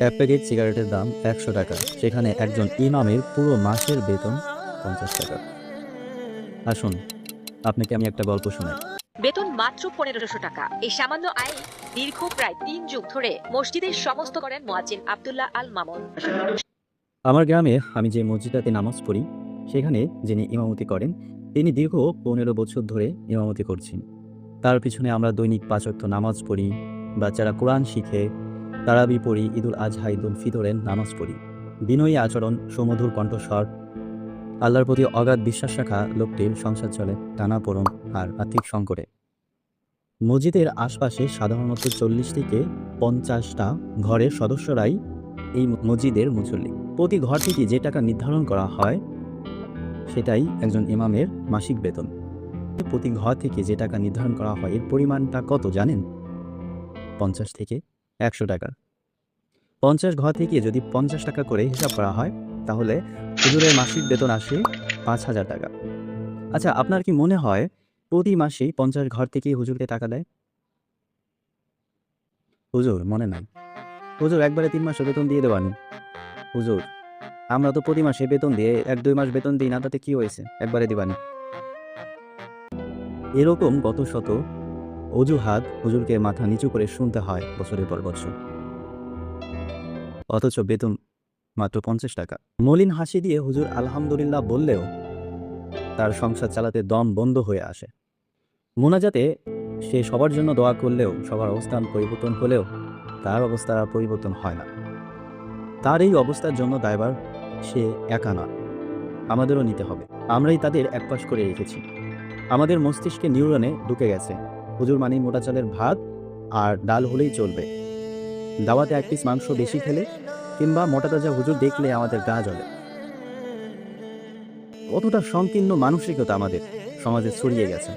এক প্যাকেট সিগারেটের দাম ১০০ টাকা, সেখানে একজন ইমামের পুরো মাসের বেতন ৫০ টাকা। আসুন, আপনাকে আমি একটা গল্প শোনাই। বেতন মাত্র ১৫০০ টাকা। এই সামান্য আয়ে দীর্ঘ প্রায় ৩ যুগ ধরে মসজিদের সমস্ত করেন মুয়াজ্জিন আব্দুল্লাহ আল মামুন। আমার গ্রামে আমি যে মসজিদটাতে নামাজ পড়ি, সেখানে যিনি ইমামতি করেন, তিনি দীর্ঘ ১৫ বছর ধরে ইমামতি করছেন। তার পিছনে আমরা দৈনিক ৫ ওয়াক্ত নামাজ পড়ি, বাচ্চারা কোরআন শিখে, তারাবি পড়ি, ঈদুল আজহা, ঈদুল ফিতরের নামাজ পড়ি। বিনয়ী আচরণ, সুমধুর কণ্ঠস্বর, আল্লাহর প্রতি অগাধ বিশ্বাস রাখা লোকটির সংসার চলে টানাপোড়েন আর আর্থিক সংকটে। মসজিদের আশপাশে সাধারণত ৪০ থেকে ৫০টা ঘরের সদস্যরাই এই মসজিদের মুসল্লি। প্রতি ঘর থেকে যে টাকা নির্ধারণ করা হয়, সেটাই একজন ইমামের মাসিক বেতন। প্রতি ঘর থেকে যে টাকা নির্ধারণ করা হয়, এর পরিমাণটা কত জানেন? ৫০ থেকে ১০০ টাকা। ৫০ ঘর থেকে যদি ৫০ টাকা করে হিসাব করা হয়, তাহলে হুজুরের মাসিক বেতন আসে ৫,০০০ টাকা। আচ্ছা, আপনার কি মনে হয় প্রতি মাসেই ৫০ ঘর থেকে হুজুরকে টাকা দেয়? হুজুর মনে নাই, হুজুর একবারে ৩ মাসের বেতন দিয়ে দেবানি। হুজুর আমরা তো প্রতি মাসে বেতন দিয়ে ১-২ মাস বেতন দিই না, তাতে কি হয়েছে, একবারে দিবানি। এরকম কত শত অজুহাত হুজুরকে মাথা নিচু করে শুনতে হয় বছরের পর বছর, অথচ বেতন মাত্র ৫০ টাকা। মলিন হাসি দিয়ে হুজুর আলহামদুলিল্লাহ বললেও তার সংসার চালাতে দম বন্ধ হয়ে আসে। মোনাজাতে সে সবার জন্য দোয়া করলেও, সবার অবস্থান পরিবর্তন হলেও তার অবস্থা পরিবর্তন হয় না। তার এই অবস্থার জন্য দায়ভার সে একা না, আমাদেরও নিতে হবে। আমরাই তাদের একপাশ করে রেখেছি। আমাদের মস্তিষ্কে নিউরনে ঢুকে গেছে, হুজুর মানি মোটা চালের ভাত আর ডাল হলেই চলবে। দাওয়াতে ১ পিস মাংস বেশি খেলে কিংবা মোটা তাজা হুজুর দেখলে আমাদের গা জ্বলে। কতটা সংকীর্ণ মানসিকতা আমাদের সমাজে ছড়িয়ে গেছে।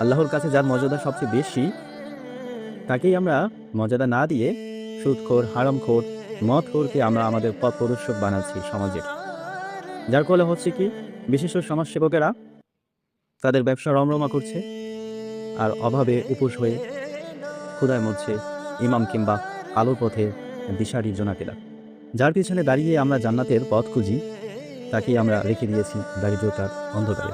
আল্লাহর কাছে যার মর্যাদা সবচেয়ে বেশি, তাকেই আমরা মর্যাদা না দিয়ে সুদখোর, হারামখোর, মদখোরকে আমরা আমাদের পথ প্রদর্শক বানাচ্ছি সমাজের। যার ফলে হচ্ছে কি, বিশিষ্ট সমাজসেবকেরা তাদের ব্যবসা রমরমা করছে, আর অভাবে উপোস হয়ে ক্ষুধায় মরছে ইমাম কিংবা আলোর পথে দিশারি জোনাকেরা। যার পিছনে দাঁড়িয়ে আমরা জান্নাতের পথ খুঁজি, তাকেই আমরা রেখে দিয়েছি দারিদ্রতার অন্ধকারে।